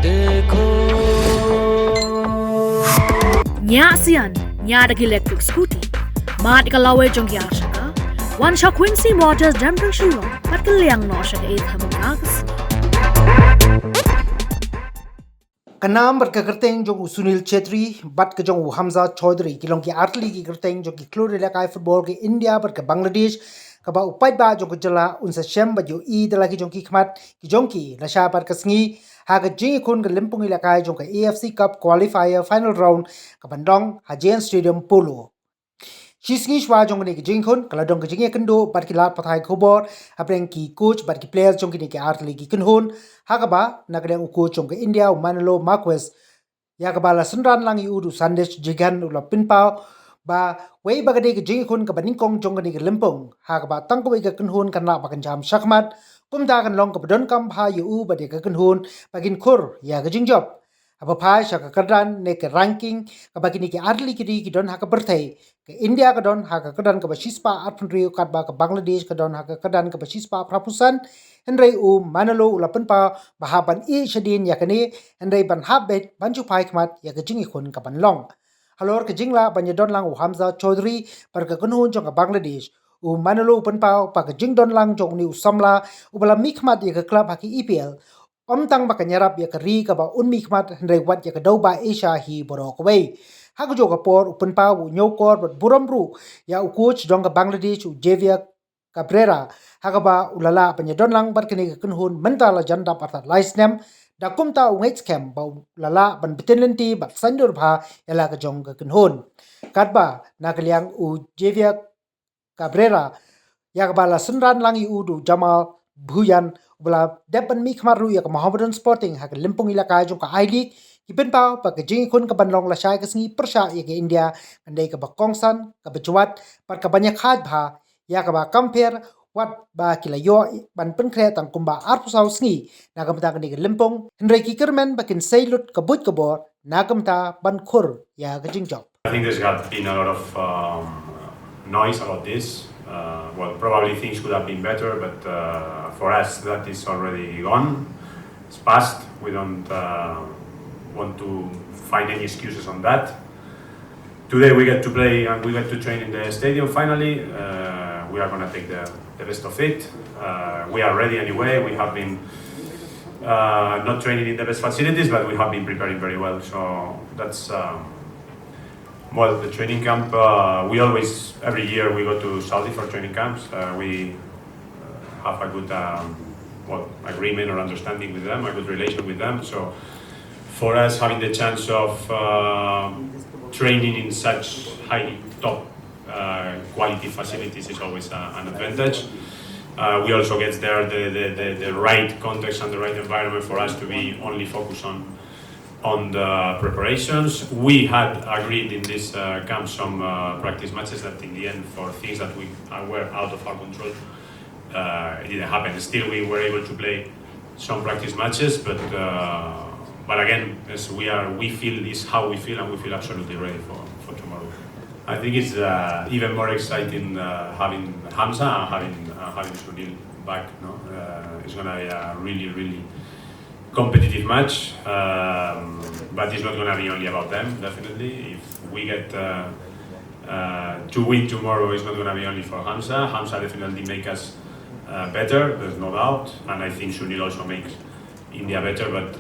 Nya sian, nya dagi electric scooty. Mat ikalawe jong yashaka. One shot Quincy Waters Damping Shillong. Pat kaliang no shaka 8 hamukas. Kanam berkekerteng jong Sunil Chhetri bat ke jong Hamza Chaudhry kilong ki atli ki kerteng jong ki klore lakai football ki India ber ke Bangladesh ka ba upai ba jong jylla unsa shem ba jo I dala ki jong ki khmat ki jong ki lasha par ka sngi ha ga jing kun ga limpung lakai jong ka AFC Cup qualifier final round ka bandong Hajian Stadium Polo Shisngi shwa jong ni ki jing kun kala dong ki jing kendo bat ki lat pathai Khubor apreng ki coach bat ki players jong ki ni ki atli ki kunhun ha ga ba na ka coach jong ka India Mano Marquez ya ka bala sunran lang iudu sandesh jigan ula pinpao ba wei bagade ke jing kun ka baning kong jong ni ke limpong ha ka ba tang ko ga kunhun kan la ba kan jam shakmat kum da kan long ka don kam pha yu ba de ka kunhun bagin khur ya ga jing job apa phai sha ka kadan ne ke ranking ka bagini ke arli ki don ha ka berthai ke India ka don ha ka kadan ka ba shispa atri ka ba ka Bangladesh ka don ha ka kadan ka ba shispa prapusan henrei manalo ula pinpa bahaban I shadin yakani henrei ban habet banju pai khmat ya ka jing kun ka ban long halor ke jingla banya don lang Hamza Chaudhry par ka kunhun jong ka Bangladesh manalo pinpa pa ka jing don lang jong ni samla ubala mikmat ya ka club ha ki EPL om tang ba ka nyarap ya ka ri ka ba mikmat henrei wat ya ka dau ba Asia hi borok wei ha ka jo ka por pinpa nyokor bat buramru ya coach dong ka Bangladesh Javier Cabrera hagaba ulala penyedon lang bar kini kunhun mentala janda parta laisnem da kumta ungets kem ba lala ban betenlenti bat sandur bha ela ka jong ka kunhun katba nakliang Javier Cabrera yakba la sunran lang udu Jamal Bhuyan bula depan mi khmaru yak Mohammedan Sporting hak limpung ilaka jong ka I League kipen pau pa ka jing kun ka banlong la shai ka sngi persha ya ke India andai ka ba kongsan ka bejuat par ka banyak khat bha ya ka ba compare wat ba kila yo ban pen kre tang kumba arpusau sngi nagamta ka ni limpong henrei ki kermen bakin seilut ka but ka bor nagamta ban khur ya ka jing job. I think there's been a lot of noise about this. Well, probably things could have been better, but for us that is already gone. It's past. We don't want to find any excuses on that. Today we get to play and we get to train in the stadium finally. We are going to take the best of it. We are ready anyway. We have been not training in the best facilities, but we have been preparing very well. So that's... well, the training camp, we always, every year we go to Saudi for training camps. We have a good agreement or understanding with them, a good relation with them. So for us, having the chance of training in such high top quality facilities is always an advantage. We also get there the right context and the right environment for us to be only focused on the preparations. We had agreed in this camp some practice matches that in the end, for things that were out of our control, it didn't happen. Still, we were able to play some practice matches, but again, as we feel is how we feel, and we feel absolutely ready for tomorrow. I think it's even more exciting having Hamza and having Sunil back. No, it's gonna be a really competitive match, but it's not going to be only about them, definitely. If we get to win tomorrow, it's not going to be only for Hamza. Hamza definitely make us better, there's no doubt, and I think Sunil also makes India better, but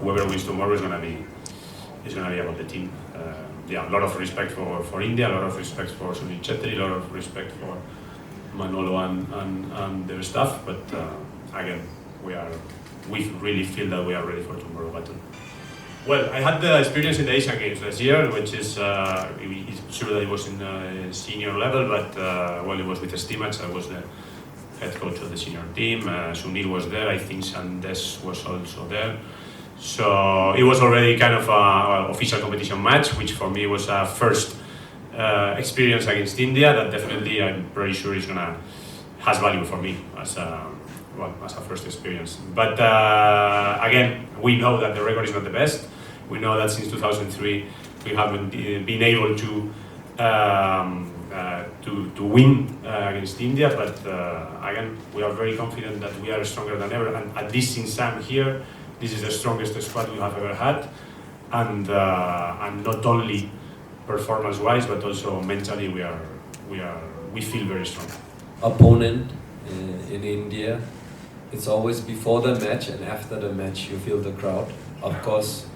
whoever wins tomorrow is going to be about the team. Yeah, a lot of respect for India, a lot of respect for Sunil Chhetri, a lot of respect for Manolo and their staff, but again, we really feel that we are ready for tomorrow battle. Well, I had the experience in the Asian Games last year, which is it's true that it was in senior level, but it was with Stimac. I was the head coach of the senior team. Sunil was there. I think Sandesh was also there. So it was already kind of an official competition match, which for me was a first experience against India. That definitely, I'm pretty sure, has value for me as a first experience. But again, we know that the record is not the best. We know that since 2003 we haven't been able to win against India. But again, we are very confident that we are stronger than ever. And at least since I'm here, this is the strongest squad we have ever had, and not only performance-wise, but also mentally, we feel very strong. Opponent in India, it's always before the match and after the match you feel the crowd. Of course,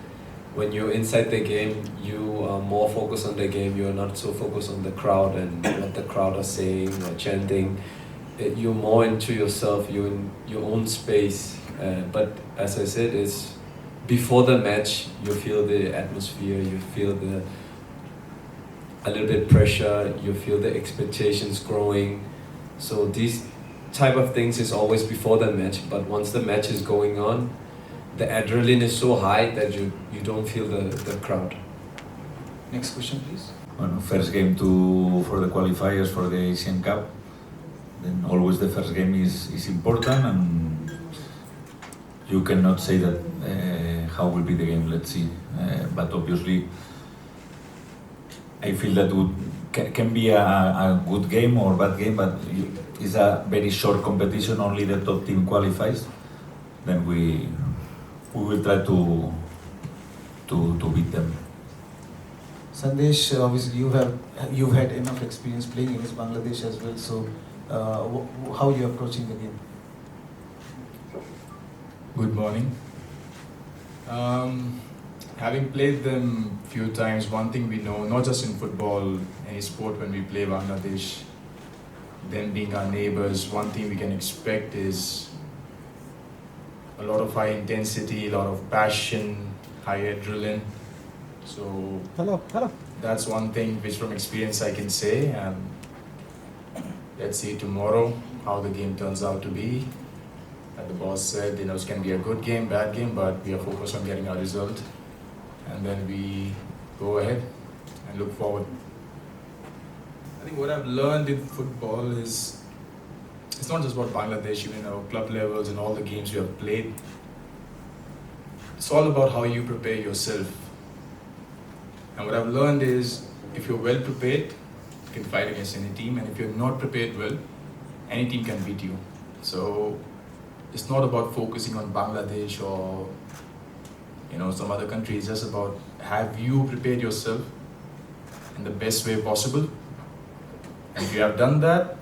when you're inside the game, you are more focused on the game. You're not so focused on the crowd and what the crowd are saying or chanting. You're more into yourself. You're in your own space. But as I said, it's before the match. You feel the atmosphere. You feel a little bit pressure. You feel the expectations growing. So these type of things is always before the match. But once the match is going on, the adrenaline is so high that you don't feel the crowd. Next question, please. Well, first game for the qualifiers for the Asian Cup. Then always the first game is important, and you cannot say that how will be the game. Let's see. But obviously, I feel that can be a good game or bad game, but it's a very short competition. Only the top team qualifies. Then we will try to beat them. Sandesh, obviously you've had enough experience playing against Bangladesh as well. So, how are you approaching the game? Good morning. Having played them a few times, one thing we know, not just in football, any sport, when we play Bangladesh, them being our neighbors, one thing we can expect is a lot of high intensity, a lot of passion, high adrenaline. So that's one thing which from experience I can say. And let's see tomorrow how the game turns out to be. Like the boss said, it can be a good game, bad game, but we are focused on getting our result. And then we go ahead and look forward. I think what I've learned in football is it's not just about Bangladesh, even our club levels and all the games you have played. It's all about how you prepare yourself. And what I've learned is if you're well prepared, you can fight against any team, and if you're not prepared well, any team can beat you. So it's not about focusing on Bangladesh or some other country. It's just about have you prepared yourself in the best way possible. And if you have done that,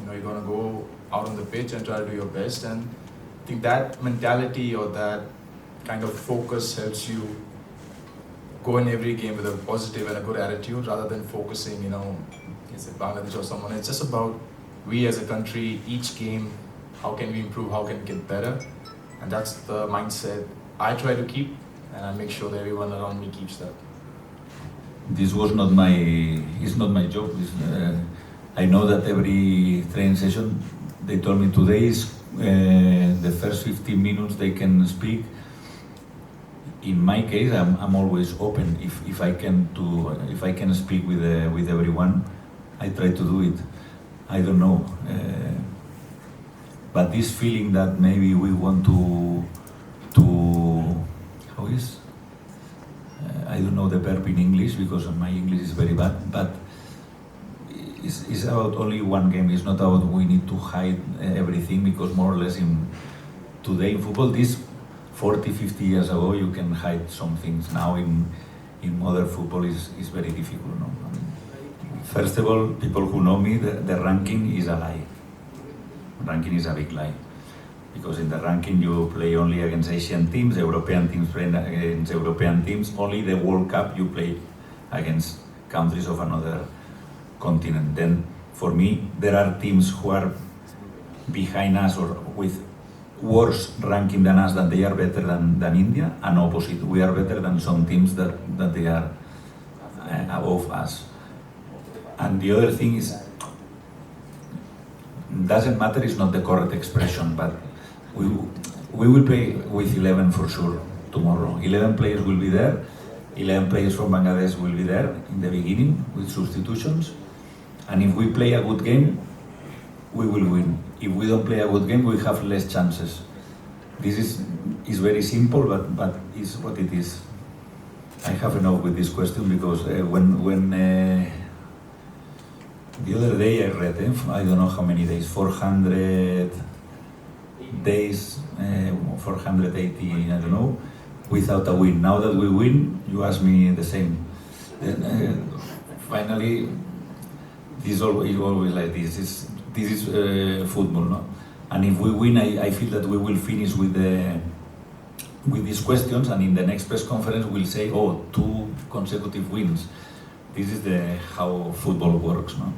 you're going to go out on the pitch and try to do your best. And I think that mentality or that kind of focus helps you go in every game with a positive and a good attitude rather than focusing, is it Bangladesh or someone. It's just about we as a country, each game, how can we improve, how can we get better. And that's the mindset I try to keep, and I make sure that everyone around me keeps that. This was not it's not my job. I know that every training session, they told me today is the first 15 minutes they can speak. In my case, I'm always open. If I can speak with everyone, I try to do it. I don't know, but this feeling that maybe we want to how is I don't know the verb in English because my English is very bad, but it's about only one game. It's not about we need to hide everything, because more or less today in football, this 40, 50 years ago, you can hide some things. Now in modern football is very difficult. No? I mean, first of all, people who know me, the ranking is a lie. Ranking is a big lie. Because in the ranking you play only against Asian teams, European teams play against European teams. Only the World Cup you play against countries of another continent. Then for me, there are teams who are behind us or with worse ranking than us, that they are better than India, and opposite, we are better than some teams that they are above us. And the other thing is, doesn't matter, it's not the correct expression, but we will play with 11 for sure tomorrow. 11 players will be there, 11 players from Bangladesh will be there in the beginning with substitutions, and if we play a good game, we will win. If we don't play a good game, we have less chances. This is very simple, but it's what it is. I have enough with this question because when the other day I read, I don't know how many days, 400 days, 480, I don't know, without a win. Now that we win, you ask me the same. Then finally, this is always like this. This is football, no? And if we win, I feel that we will finish with these questions, and in the next press conference we'll say, oh, 2 consecutive wins. This is how football works, no?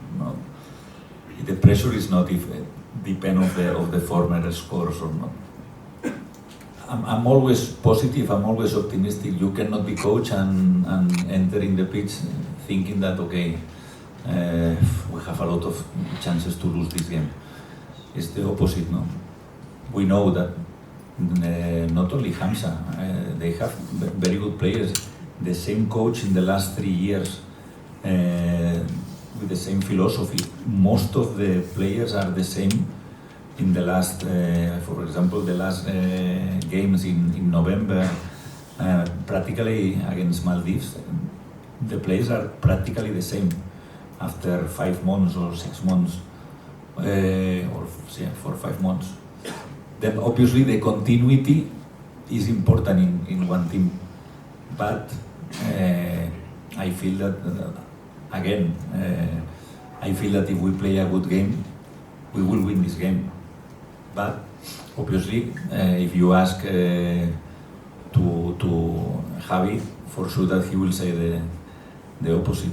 The pressure is not if depend of the former scores or not. I'm always positive, I'm always optimistic. You cannot be coach and enter in the pitch thinking that, okay, we have a lot of chances to lose this game. It's the opposite, no? We know that not only Hamza, they have very good players. The same coach in the last 3 years with the same philosophy. Most of the players are the same in the last, for example, the last games in November, practically against Maldives. The players are practically the same after 5 months or 6 months, or 4 or 5 months. Then obviously the continuity is important in one team, but I feel that again, I feel that if we play a good game, we will win this game. But obviously, if you ask to Javi, for sure that he will say the opposite.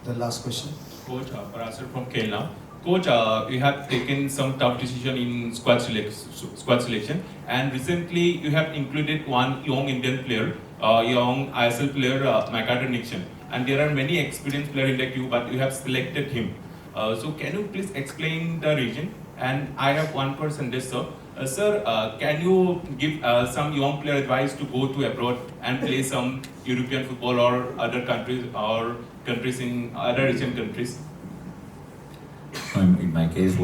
The last question. Coach Parasar from Kerala. Coach, you have taken some tough decision in squad selection, and recently you have included one young Indian player, young ISL player, McAdoo, and there are many experienced players in the queue, but you have selected him. So can you please explain the reason? And I have one person this, sir. Sir, can you give some young player advice to go to abroad and play some European football or other countries in other Asian countries? In my case,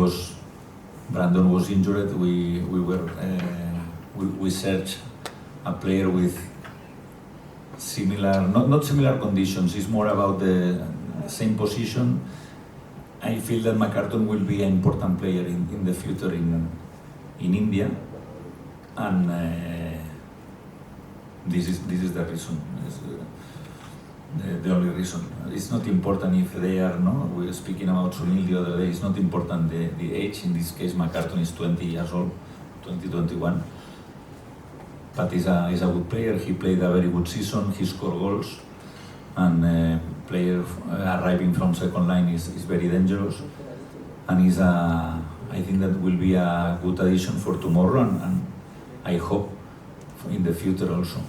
Brandon was injured. We searched a player with similar, not similar conditions. It's more about the same position. I feel that McCarton will be an important player in the future in India, and this is the reason. The only reason. It's not important if they are, no, we were speaking about Sunil the other day, it's not important the age. In this case, McCarton is 20 years old, 2021. But he's a good player. He played a very good season, he scored goals, and player arriving from second line is very dangerous. And I think that will be a good addition for tomorrow, and I hope in the future also.